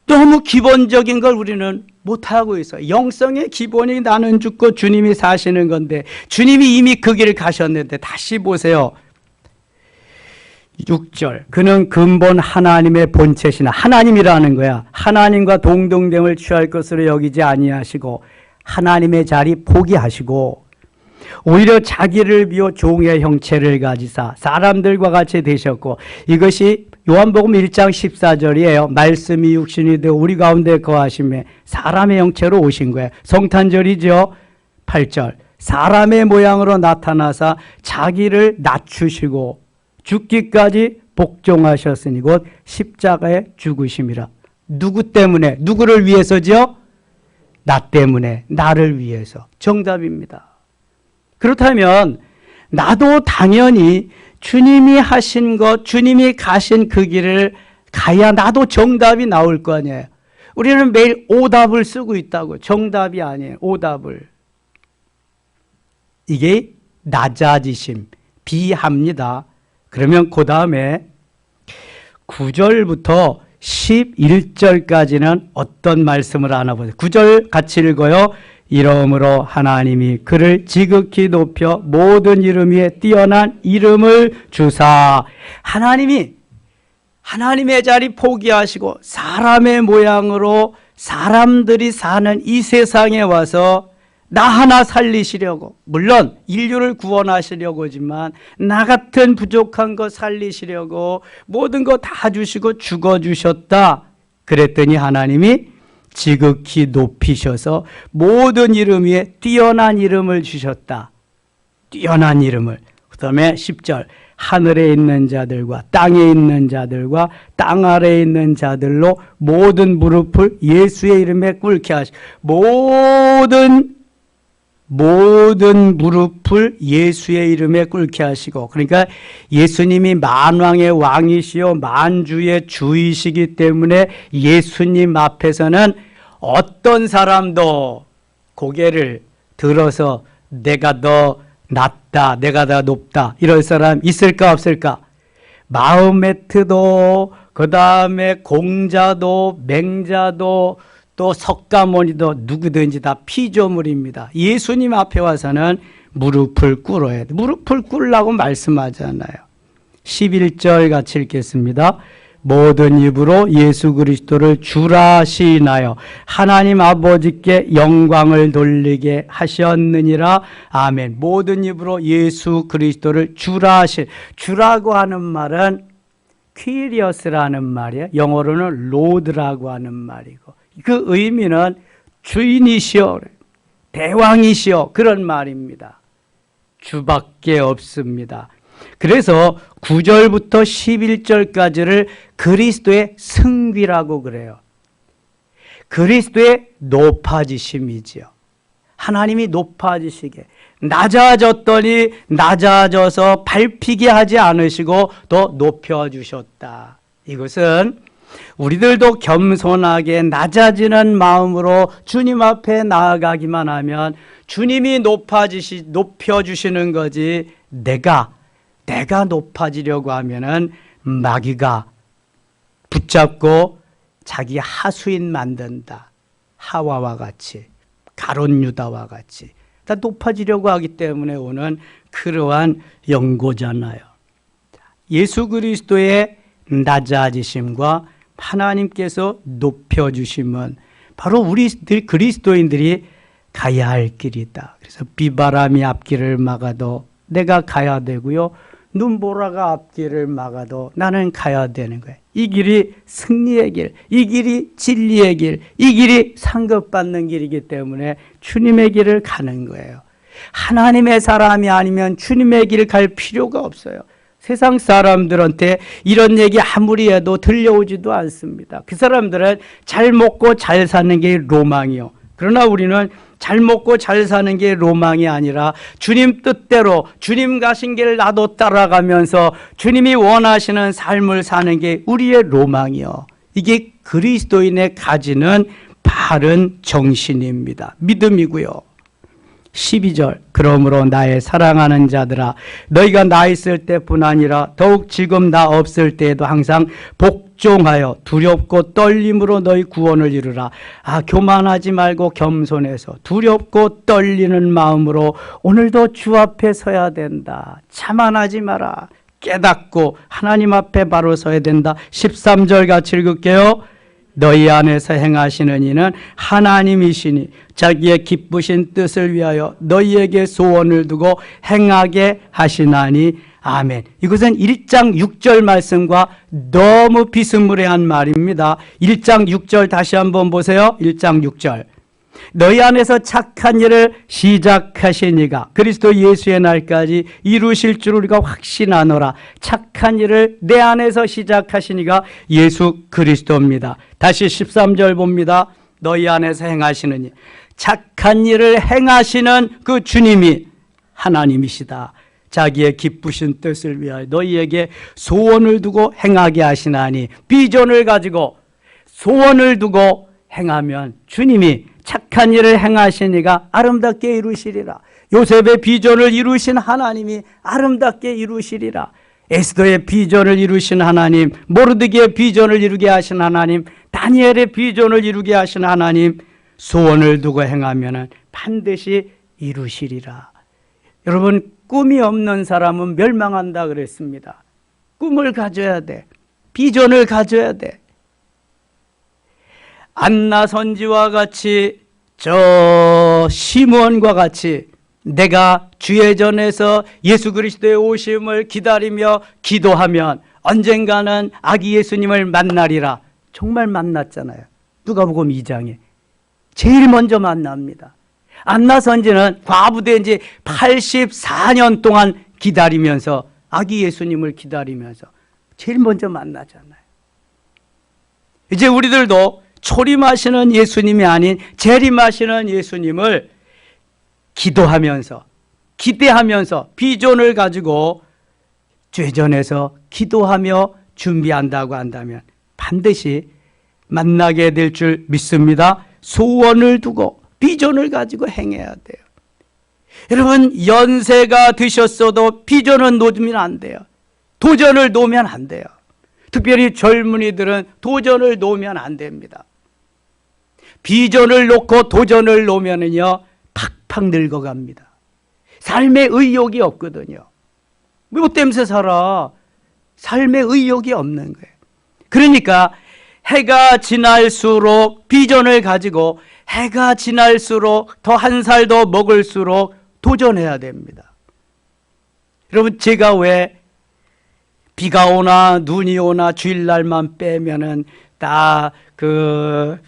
너무 기본적인 걸 우리는 못하고 있어요. 영성의 기본이 나는 죽고 주님이 사시는 건데 주님이 이미 그 길을 가셨는데 다시 보세요. 6절 그는 근본 하나님의 본체시나 하나님이라는 거야. 하나님과 동등됨을 취할 것으로 여기지 아니하시고 하나님의 자리 포기하시고 오히려 자기를 비워 종의 형체를 가지사 사람들과 같이 되셨고 이것이 요한복음 1장 14절이에요. 말씀이 육신이 되어 우리 가운데 거하심에 사람의 형체로 오신 거예요. 성탄절이죠. 8절 사람의 모양으로 나타나사 자기를 낮추시고 죽기까지 복종하셨으니 곧 십자가에 죽으심이라. 누구 때문에? 누구를 위해서죠? 나 때문에, 나를 위해서. 정답입니다. 그렇다면 나도 당연히 주님이 하신 것, 주님이 가신 그 길을 가야 나도 정답이 나올 거 아니에요. 우리는 매일 오답을 쓰고 있다고. 정답이 아니에요. 오답을. 이게 낮아지심, 비합니다. 그러면 그 다음에 9절부터 11절까지는 어떤 말씀을 하나 보세요. 9절 같이 읽어요. 이러므로 하나님이 그를 지극히 높여 모든 이름 위에 뛰어난 이름을 주사. 하나님이 하나님의 자리 포기하시고 사람의 모양으로 사람들이 사는 이 세상에 와서 나 하나 살리시려고, 물론 인류를 구원하시려고지만 나 같은 부족한 거 살리시려고 모든 거 다 주시고 죽어주셨다. 그랬더니 하나님이 지극히 높이셔서 모든 이름 위에 뛰어난 이름을 주셨다. 뛰어난 이름을. 그 다음에 10절 하늘에 있는 자들과 땅에 있는 자들과 땅 아래에 있는 자들로 모든 무릎을 예수의 이름에 꿇게 하시고 모든 무릎을 예수의 이름에 꿇게 하시고, 그러니까 예수님이 만왕의 왕이시요 만주의 주이시기 때문에 예수님 앞에서는 어떤 사람도 고개를 들어서 내가 더 낫다, 내가 더 높다 이럴 사람 있을까 없을까? 마호메트도, 그 다음에 공자도, 맹자도, 또 석가모니도 누구든지 다 피조물입니다. 예수님 앞에 와서는 무릎을 꿇어야 돼. 무릎을 꿇으라고 말씀하잖아요. 11절 같이 읽겠습니다. 모든 입으로 예수 그리스도를 주라 시인하여 하나님 아버지께 영광을 돌리게 하셨느니라. 아멘. 모든 입으로 예수 그리스도를 주라 시. 주라고 하는 말은 퀴리어스라는 말이에요. 영어로는 로드라고 하는 말이고, 그 의미는 주인이시여, 대왕이시여, 그런 말입니다. 주밖에 없습니다. 그래서 9절부터 11절까지를 그리스도의 승귀라고 그래요. 그리스도의 높아지심이지요. 하나님이 높아지시게, 낮아졌더니 낮아져서 밟히게 하지 않으시고 더 높여주셨다. 이것은 우리들도 겸손하게 낮아지는 마음으로 주님 앞에 나아가기만 하면 주님이 높여주시는 거지, 내가 높아지려고 하면은 마귀가 붙잡고 자기 하수인 만든다. 하와와 같이, 가룟 유다와 같이 다 높아지려고 하기 때문에 오는 그러한 연고잖아요. 예수 그리스도의 낮아지심과 하나님께서 높여주심은 바로 우리 그리스도인들이 가야 할 길이다. 그래서 비바람이 앞길을 막아도 내가 가야 되고요, 눈보라가 앞길을 막아도 나는 가야 되는 거예요. 이 길이 승리의 길, 이 길이 진리의 길, 이 길이 상급받는 길이기 때문에 주님의 길을 가는 거예요. 하나님의 사람이 아니면 주님의 길을 갈 필요가 없어요. 세상 사람들한테 이런 얘기 아무리 해도 들려오지도 않습니다. 그 사람들은 잘 먹고 잘 사는 게 로망이요. 그러나 우리는 잘 먹고 잘 사는 게 로망이 아니라 주님 뜻대로 주님 가신 길 나도 따라가면서 주님이 원하시는 삶을 사는 게 우리의 로망이요. 이게 그리스도인의 가지는 바른 정신입니다. 믿음이고요. 12절 그러므로 나의 사랑하는 자들아 너희가 나 있을 때뿐 아니라 더욱 지금 나 없을 때에도 항상 복종하여 두렵고 떨림으로 너희 구원을 이루라. 교만하지 말고 겸손해서 두렵고 떨리는 마음으로 오늘도 주 앞에 서야 된다. 자만하지 마라. 깨닫고 하나님 앞에 바로 서야 된다. 13절 같이 읽을게요. 너희 안에서 행하시는 이는 하나님이시니 자기의 기쁘신 뜻을 위하여 너희에게 소원을 두고 행하게 하시나니. 아멘. 이것은 1장 6절 말씀과 너무 비스무리한 말입니다. 1장 6절 다시 한번 보세요. 1장 6절 너희 안에서 착한 일을 시작하신 이가 그리스도 예수의 날까지 이루실 줄 우리가 확신하노라. 착한 일을 내 안에서 시작하신 이가 예수 그리스도입니다. 다시 13절 봅니다. 너희 안에서 행하시는 일, 착한 일을 행하시는 그 주님이 하나님이시다. 자기의 기쁘신 뜻을 위하여 너희에게 소원을 두고 행하게 하시나니. 비전을 가지고 소원을 두고 행하면 주님이 착한 일을 행하시니가 아름답게 이루시리라. 요셉의 비전을 이루신 하나님이 아름답게 이루시리라. 에스더의 비전을 이루신 하나님, 모르드게의 비전을 이루게 하신 하나님, 다니엘의 비전을 이루게 하신 하나님, 소원을 두고 행하면 반드시 이루시리라. 여러분, 꿈이 없는 사람은 멸망한다 그랬습니다. 꿈을 가져야 돼. 비전을 가져야 돼. 안나 선지와 같이, 저 시므온과 같이 내가 주의 전에서 예수 그리스도의 오심을 기다리며 기도하면 언젠가는 아기 예수님을 만나리라. 정말 만났잖아요. 누가복음 2장에 제일 먼저 만납니다. 안나 선지는 과부된 지 84년 동안 기다리면서, 아기 예수님을 기다리면서 제일 먼저 만나잖아요. 이제 우리들도 초림하시는 예수님이 아닌 재림하시는 예수님을 기도하면서, 기대하면서 비전을 가지고 죄전에서 기도하며 준비한다고 한다면 반드시 만나게 될 줄 믿습니다. 소원을 두고 비전을 가지고 행해야 돼요. 여러분, 연세가 드셨어도 비전은 놓으면 안 돼요. 도전을 놓으면 안 돼요. 특별히 젊은이들은 도전을 놓으면 안 됩니다. 비전을 놓고 도전을 놓으면요 팍팍 늙어갑니다. 삶의 의욕이 없거든요. 뭐 때문에 살아? 삶의 의욕이 없는 거예요. 그러니까 해가 지날수록 비전을 가지고, 해가 지날수록 더 한 살 더 먹을수록 도전해야 됩니다. 여러분, 제가 왜 비가 오나 눈이 오나 주일날만 빼면은 다 그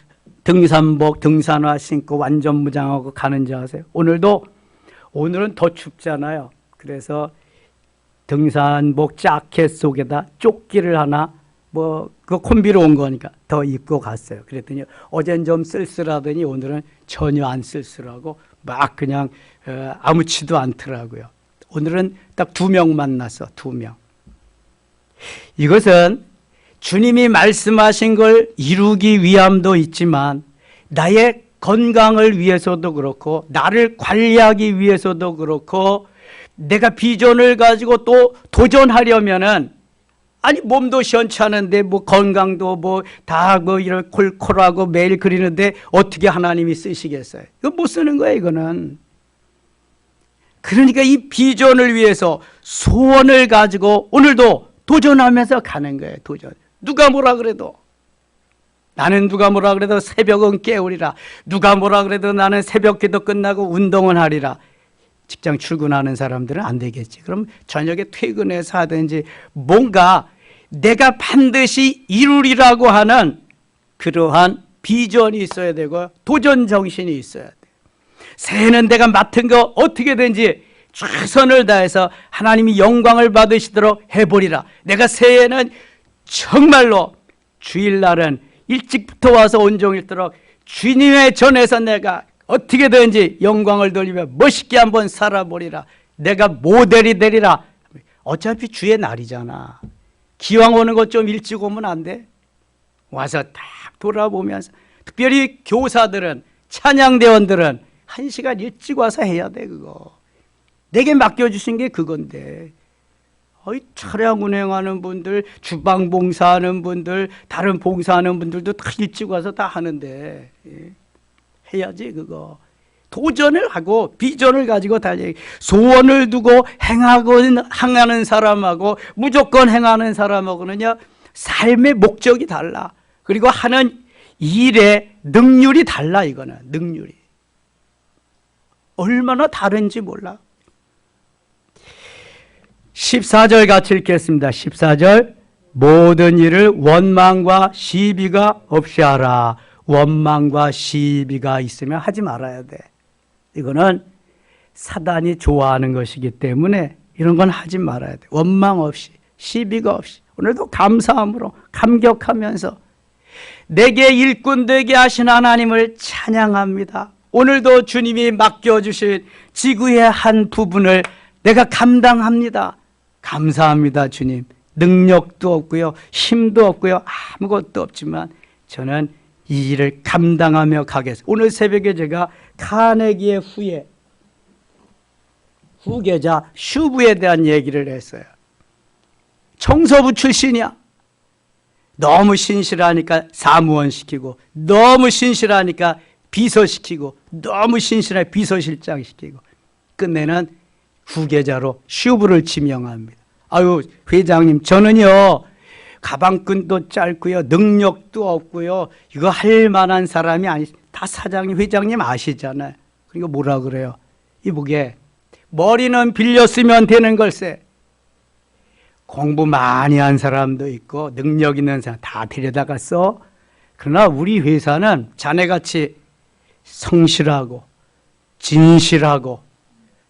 등산복, 등산화 신고 완전 무장하고 가는지 아세요? 오늘은 더 춥잖아요. 그래서 등산복 자켓 속에다 조끼를 하나, 그 콤비로 온 거니까 더 입고 갔어요. 그랬더니 어젠 좀 쓸쓸하더니 오늘은 전혀 안 쓸쓸하고 막 그냥 아무치도 않더라고요. 오늘은 딱 2명 만났어. 2명. 이것은 주님이 말씀하신 걸 이루기 위함도 있지만 나의 건강을 위해서도 그렇고, 나를 관리하기 위해서도 그렇고, 내가 비전을 가지고 또 도전하려면은, 아니 몸도 시원찮은데 뭐 건강도 뭐 다 뭐 이런 콜콜하고 매일 그리는데 어떻게 하나님이 쓰시겠어요? 이거 못 쓰는 거예요, 이거는. 그러니까 이 비전을 위해서 소원을 가지고 오늘도 도전하면서 가는 거예요. 도전. 누가 뭐라 그래도, 나는 누가 뭐라 그래도 새벽은 깨우리라. 누가 뭐라 그래도 나는 새벽 기도 끝나고 운동은 하리라. 직장 출근하는 사람들은 안 되겠지. 그럼 저녁에 퇴근해서 하든지 뭔가 내가 반드시 이루리라고 하는 그러한 비전이 있어야 되고 도전 정신이 있어야 돼. 새해는 내가 맡은 거 어떻게든지 최선을 다해서 하나님이 영광을 받으시도록 해보리라. 내가 새해에는 정말로 주일날은 일찍부터 와서 온종일 도록 주님의 전에서 내가 어떻게든지 영광을 돌리며 멋있게 한번 살아보리라. 내가 모델이 되리라. 어차피 주의 날이잖아. 기왕 오는 것 좀 일찍 오면 안 돼? 와서 딱 돌아보면서, 특별히 교사들은, 찬양대원들은 1시간 일찍 와서 해야 돼. 그거 내게 맡겨주신 게 그건데, 차량 운행하는 분들, 주방 봉사하는 분들, 다른 봉사하는 분들도 다 일찍 와서 다 하는데 해야지. 그거 도전을 하고 비전을 가지고 달려, 소원을 두고 행하는 사람하고 무조건 행하는 사람하고는요 삶의 목적이 달라. 그리고 하는 일의 능률이 달라. 이거는 능률이 얼마나 다른지 몰라. 14절 같이 읽겠습니다. 14절, 모든 일을 원망과 시비가 없이 하라. 원망과 시비가 있으면 하지 말아야 돼. 이거는 사단이 좋아하는 것이기 때문에 이런 건 하지 말아야 돼. 원망 없이, 시비가 없이, 오늘도 감사함으로 감격하면서 내게 일꾼 되게 하신 하나님을 찬양합니다. 오늘도 주님이 맡겨주신 지구의 한 부분을 내가 감당합니다. 감사합니다. 주님. 능력도 없고요, 힘도 없고요, 아무것도 없지만 저는 이 일을 감당하며 가겠습니다. 오늘 새벽에 제가 카네기의 후계자 슈브에 대한 얘기를 했어요. 청소부 출신이야. 너무 신실하니까 사무원 시키고, 너무 신실하니까 비서시키고 너무 신신하게 비서실장 시키고 끝내는 후계자로 슈브를 지명합니다. 아유 회장님 저는요 가방끈도 짧고요 능력도 없고요 이거 할 만한 사람이 아니 다 사장님 회장님 아시잖아요. 그러니까 뭐라 그래요? 이보게 머리는 빌려 쓰면 되는 걸세. 공부 많이 한 사람도 있고 능력 있는 사람 다 데려다가 써. 그러나 우리 회사는 자네같이 성실하고 진실하고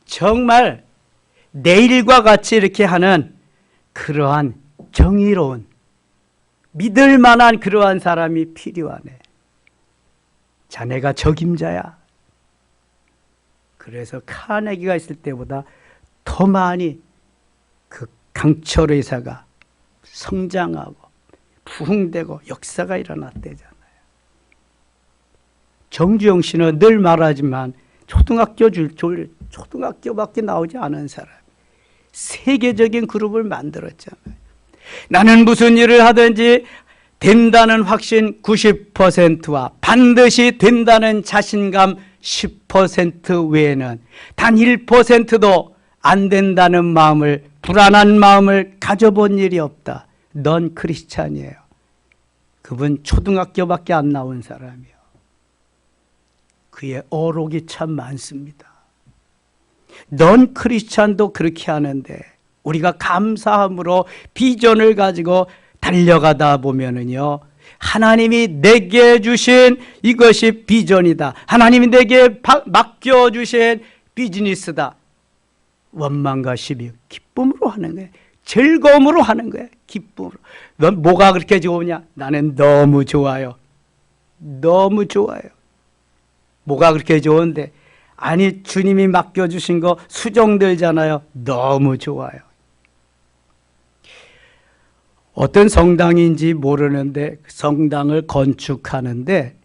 정말 내일과 같이 이렇게 하는 그러한 정의로운 믿을 만한 그러한 사람이 필요하네. 자네가 적임자야. 그래서 카네기가 있을 때보다 더 많이 그 강철 회사가 성장하고 부흥되고 역사가 일어났대잖아요. 정주영 씨는 늘 말하지만 초등학교밖에 나오지 않은 사람. 세계적인 그룹을 만들었잖아요. 나는 무슨 일을 하든지 된다는 확신 90%와 반드시 된다는 자신감 10% 외에는 단 1%도 안 된다는 마음을 불안한 마음을 가져본 일이 없다. 넌 크리스찬이에요. 그분 초등학교밖에 안 나온 사람이에요. 그의 어록이 참 많습니다. 넌 크리스찬도 그렇게 하는데 우리가 감사함으로 비전을 가지고 달려가다 보면은요 하나님이 내게 주신 이것이 비전이다. 하나님이 내게 맡겨주신 비즈니스다. 원망과 시비 기쁨으로 하는 거예요. 즐거움으로 하는 거예요. 기쁨으로. 넌 뭐가 그렇게 좋으냐? 나는 너무 좋아요. 너무 좋아요. 뭐가 그렇게 좋은데? 아니 주님이 맡겨주신 거 수정들잖아요. 너무 좋아요. 어떤 성당인지 모르는데 성당을 건축하는데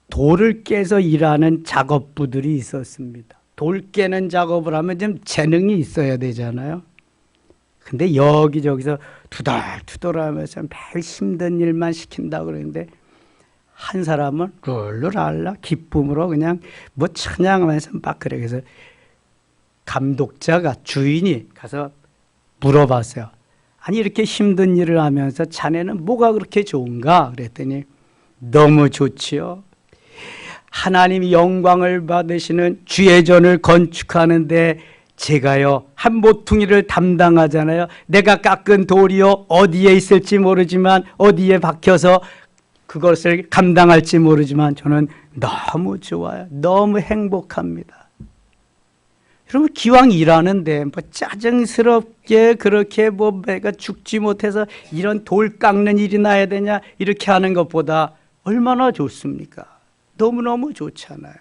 돌을 깨서 일하는 작업부들이 있었습니다. 돌 깨는 작업을 하면 좀 재능이 있어야 되잖아요. 근데 여기저기서 투덜투덜하면서 매일 힘든 일만 시킨다고 그러는데 한 사람은 룰루랄라 기쁨으로 그냥 뭐 찬양하면서 막 그래. 그래서 감독자가 주인이 가서 물어봤어요. 아니 이렇게 힘든 일을 하면서 자네는 뭐가 그렇게 좋은가? 그랬더니 너무 좋지요. 하나님이 영광을 받으시는 주의 전을 건축하는데 제가요 한 모퉁이를 담당하잖아요. 내가 깎은 돌이요 어디에 있을지 모르지만 어디에 박혀서 그것을 감당할지 모르지만 저는 너무 좋아요. 너무 행복합니다. 여러분 기왕 일하는데 뭐 짜증스럽게 그렇게 뭐 내가 죽지 못해서 이런 돌 깎는 일이 나야 되냐 이렇게 하는 것보다 얼마나 좋습니까? 너무너무 좋잖아요.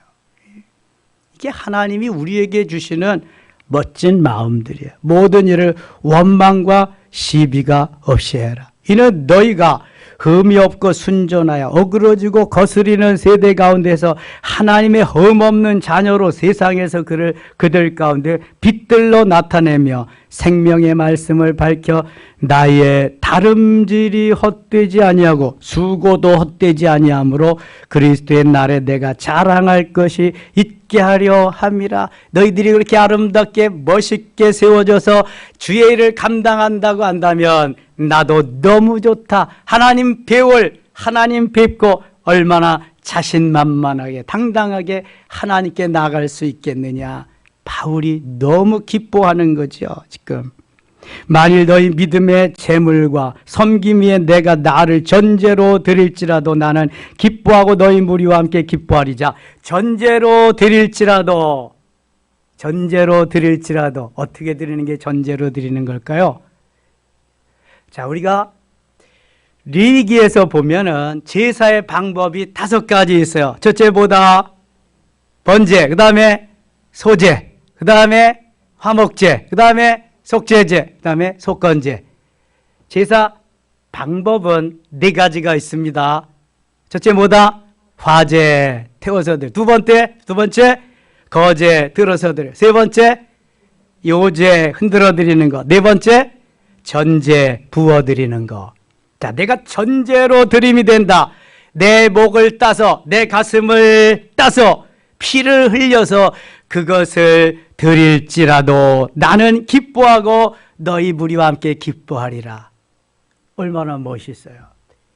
이게 하나님이 우리에게 주시는 멋진 마음들이에요. 모든 일을 원망과 시비가 없이 해라. 이는 너희가 흠이 없고 순전하여 어그러지고 거스리는 세대 가운데서 하나님의 흠 없는 자녀로 세상에서 그들 가운데 빛들로 나타내며 생명의 말씀을 밝혀 나의 다름질이 헛되지 아니하고 수고도 헛되지 아니하므로 그리스도의 날에 내가 자랑할 것이 있게 하려 함이라. 너희들이 그렇게 아름답게 멋있게 세워져서 주의 일을 감당한다고 한다면 나도 너무 좋다. 하나님 배울 하나님 뵙고 얼마나 자신만만하게 당당하게 하나님께 나갈 수 있겠느냐. 바울이 너무 기뻐하는 거죠. 지금 만일 너희 믿음의 재물과 섬김 위에 내가 나를 전제로 드릴지라도 나는 기뻐하고 너희 무리와 함께 기뻐하리자. 전제로 드릴지라도 어떻게 드리는 게 전제로 드리는 걸까요? 자, 우리가 레위기에서 보면은 제사의 방법이 5가지 있어요. 첫째 보다 번제, 그 다음에 소제, 그 다음에 화목제, 그 다음에 속죄제, 그 다음에 속건제. 제사 방법은 4가지가 있습니다. 첫째 뭐다? 화제, 태워서 드려. 두 번째 거제, 들어서 드려. 세 번째 요제, 흔들어 드리는 거. 네 번째 전제, 부어 드리는 거. 자, 내가 전제로 드림이 된다. 내 목을 따서 내 가슴을 따서 피를 흘려서 그것을 드릴지라도 나는 기뻐하고 너희 무리와 함께 기뻐하리라. 얼마나 멋있어요.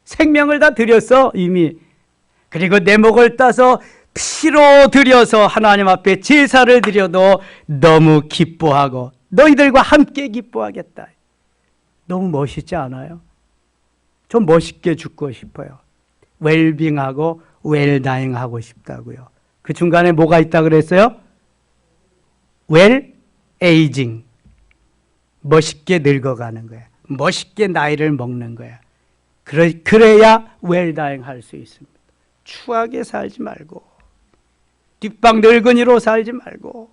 생명을 다 드렸어 이미. 그리고 내 목을 따서 피로 드려서 하나님 앞에 제사를 드려도 너무 기뻐하고 너희들과 함께 기뻐하겠다. 너무 멋있지 않아요? 좀 멋있게 죽고 싶어요. 웰빙하고 웰다잉하고 싶다고요. 그 중간에 뭐가 있다 그랬어요? 웰 에이징. 멋있게 늙어가는 거야. 멋있게 나이를 먹는 거야. 그래야 웰다잉 할 수 있습니다. 추하게 살지 말고 뒷방 늙은이로 살지 말고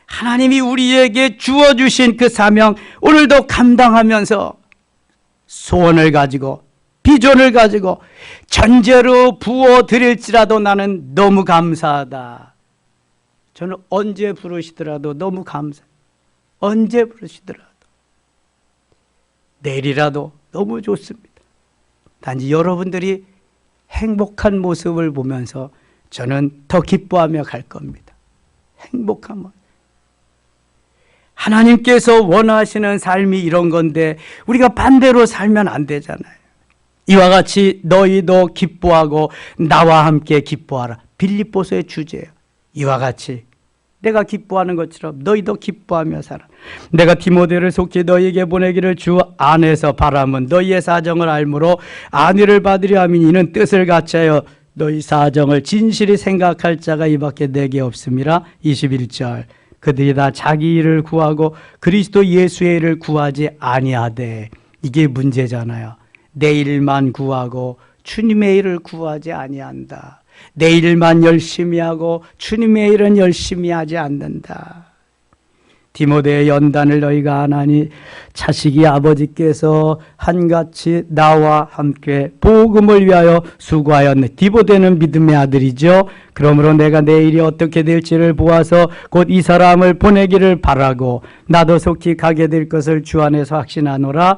하나님이 우리에게 주어주신 그 사명 오늘도 감당하면서 소원을 가지고 비전을 가지고 전제로 부어드릴지라도 나는 너무 감사하다. 저는 언제 부르시더라도 너무 감사해요. 언제 부르시더라도 내일이라도 너무 좋습니다. 단지 여러분들이 행복한 모습을 보면서 저는 더 기뻐하며 갈 겁니다. 행복한 모습. 하나님께서 원하시는 삶이 이런 건데 우리가 반대로 살면 안 되잖아요. 이와 같이 너희도 기뻐하고 나와 함께 기뻐하라. 빌립보서의 주제예요. 이와 같이 내가 기뻐하는 것처럼 너희도 기뻐하며 살아. 내가 디모데를 속히 너희에게 보내기를 주 안에서 바람은 너희의 사정을 알므로 안위를 받으려 함이니 이는 뜻을 같이하여 너희 사정을 진실히 생각할 자가 이밖에 내게 없음이라. 21절 그들이 다 자기 일을 구하고 그리스도 예수의 일을 구하지 아니하되. 이게 문제잖아요. 내 일만 구하고 주님의 일을 구하지 아니한다. 내 일만 열심히 하고 주님의 일은 열심히 하지 않는다. 디모데의 연단을 너희가 안 하니 자식이 아버지께서 한같이 나와 함께 복음을 위하여 수고하였네. 디모데는 믿음의 아들이죠. 그러므로 내가 내일이 어떻게 될지를 보아서 곧 이 사람을 보내기를 바라고 나도 속히 가게 될 것을 주 안에서 확신하노라.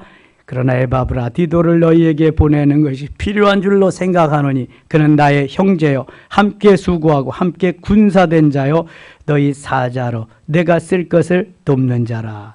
그러나 에바브라 디도를 너희에게 보내는 것이 필요한 줄로 생각하노니 그는 나의 형제요 함께 수고하고 함께 군사된 자요 너희 사자로 내가 쓸 것을 돕는 자라.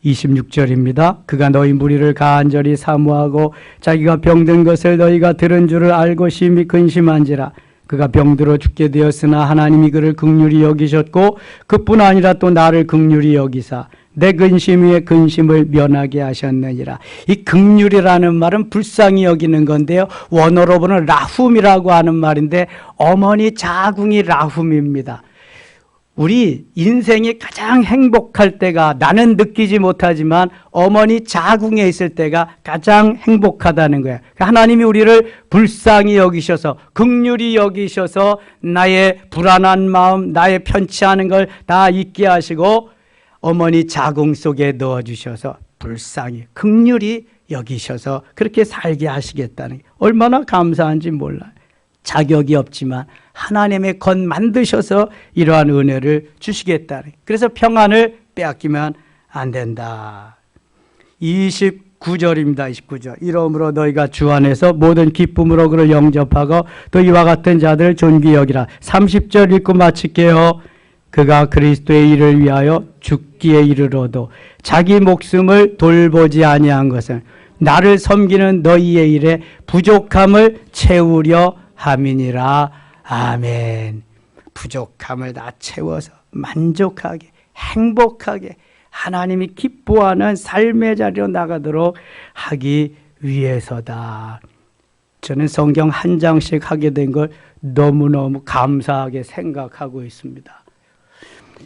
26절입니다. 그가 너희 무리를 간절히 사모하고 자기가 병든 것을 너희가 들은 줄을 알고 심히 근심한지라. 그가 병들어 죽게 되었으나 하나님이 그를 긍휼히 여기셨고 그뿐 아니라 또 나를 긍휼히 여기사 내 근심 위에 근심을 면하게 하셨느니라. 이 긍휼이라는 말은 불쌍히 여기는 건데요. 원어로 보면 라훔이라고 하는 말인데 어머니 자궁이 라훔입니다. 우리 인생이 가장 행복할 때가 나는 느끼지 못하지만 어머니 자궁에 있을 때가 가장 행복하다는 거예요. 하나님이 우리를 불쌍히 여기셔서 긍휼히 여기셔서 나의 불안한 마음 나의 편치 않은 걸 다 잊게 하시고 어머니 자궁 속에 넣어주셔서 불쌍히 긍휼히 여기셔서 그렇게 살게 하시겠다는 게 얼마나 감사한지 몰라요. 자격이 없지만 하나님의 것 만드셔서 이러한 은혜를 주시겠다는. 그래서 평안을 빼앗기면 안 된다. 29절입니다. 29절. 이러므로 너희가 주 안에서 모든 기쁨으로 그를 영접하고 또 이와 같은 자들을 존귀히 여기라. 30절 읽고 마칠게요. 그가 그리스도의 일을 위하여 죽기에 이르러도 자기 목숨을 돌보지 아니한 것은 나를 섬기는 너희의 일에 부족함을 채우려 함이니라. 아멘. 부족함을 다 채워서 만족하게 행복하게 하나님이 기뻐하는 삶의 자리로 나가도록 하기 위해서다. 저는 성경 한 장씩 하게 된 걸 너무너무 감사하게 생각하고 있습니다.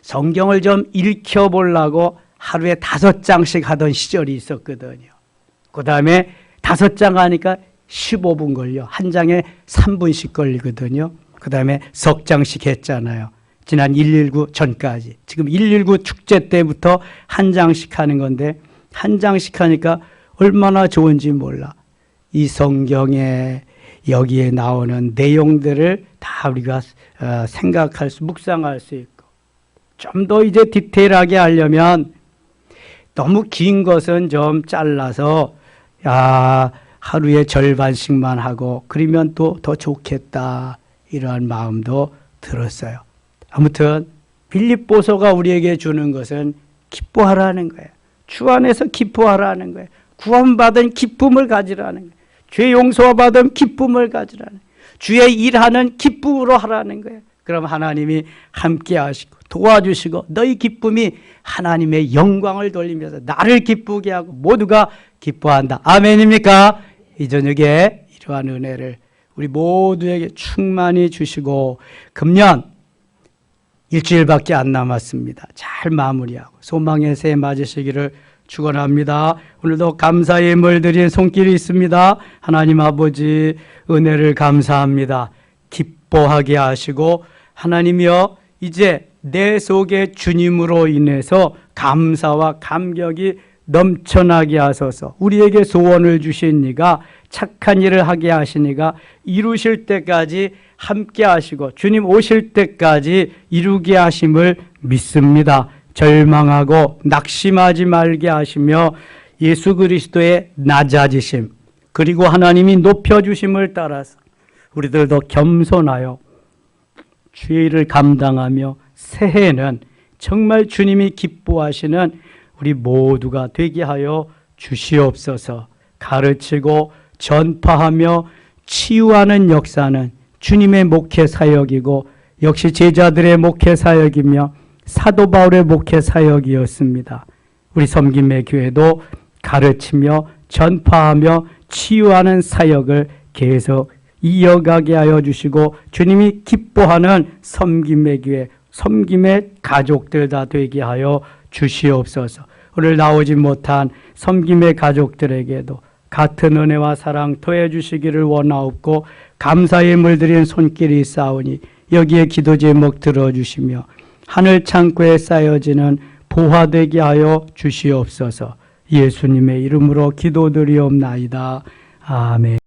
성경을 좀 읽혀보려고 하루에 5장씩 하던 시절이 있었거든요. 그 다음에 5장 하니까 15분 걸려. 한 장에 3분씩 걸리거든요. 그 다음에 석 장씩 했잖아요. 지난 119 전까지. 지금 119 축제 때부터 한 장씩 하는 건데 한 장씩 하니까 얼마나 좋은지 몰라. 이 성경에 여기에 나오는 내용들을 다 우리가 생각할 수, 묵상할 수 있고 좀 더 이제 디테일하게 하려면 너무 긴 것은 좀 잘라서 하루에 절반씩만 하고 그러면 또 더 좋겠다 이러한 마음도 들었어요. 아무튼 빌립보서가 우리에게 주는 것은 기뻐하라는 거예요. 주 안에서 기뻐하라는 거예요. 구원받은 기쁨을 가지라는 거예요. 죄 용서받은 기쁨을 가지라는 거예요. 주의 일하는 기쁨으로 하라는 거예요. 그럼 하나님이 함께 하시고 도와주시고 너희 기쁨이 하나님의 영광을 돌리면서 나를 기쁘게 하고 모두가 기뻐한다. 아멘입니까? 이 저녁에 이러한 은혜를 우리 모두에게 충만히 주시고 금년 일주일밖에 안 남았습니다. 잘 마무리하고 소망의 새 맞으시기를 축원합니다. 오늘도 감사의 예물 드린 손길이 있습니다. 하나님 아버지 은혜를 감사합니다. 기뻐하게 하시고 하나님이여 이제 내 속에 주님으로 인해서 감사와 감격이 넘쳐나게 하소서. 우리에게 소원을 주신 이가 착한 일을 하게 하시니가 이루실 때까지 함께 하시고 주님 오실 때까지 이루게 하심을 믿습니다. 절망하고 낙심하지 말게 하시며 예수 그리스도의 낮아지심 그리고 하나님이 높여주심을 따라서 우리들도 겸손하여 주의 일을 감당하며 새해에는 정말 주님이 기뻐하시는 우리 모두가 되게 하여 주시옵소서. 가르치고 전파하며 치유하는 역사는 주님의 목회 사역이고 역시 제자들의 목회 사역이며 사도 바울의 목회 사역이었습니다. 우리 섬김의 교회도 가르치며 전파하며 치유하는 사역을 계속 이어가게 하여 주시고 주님이 기뻐하는 섬김의 교회, 섬김의 가족들 다 되게 하여 주시옵소서. 오늘 나오지 못한 섬김의 가족들에게도 같은 은혜와 사랑 더해 주시기를 원하옵고 감사의 물들인 손길이 있사오니 여기에 기도 제목 들어주시며 하늘 창고에 쌓여지는 보화되게 하여 주시옵소서. 예수님의 이름으로 기도드리옵나이다. 아멘.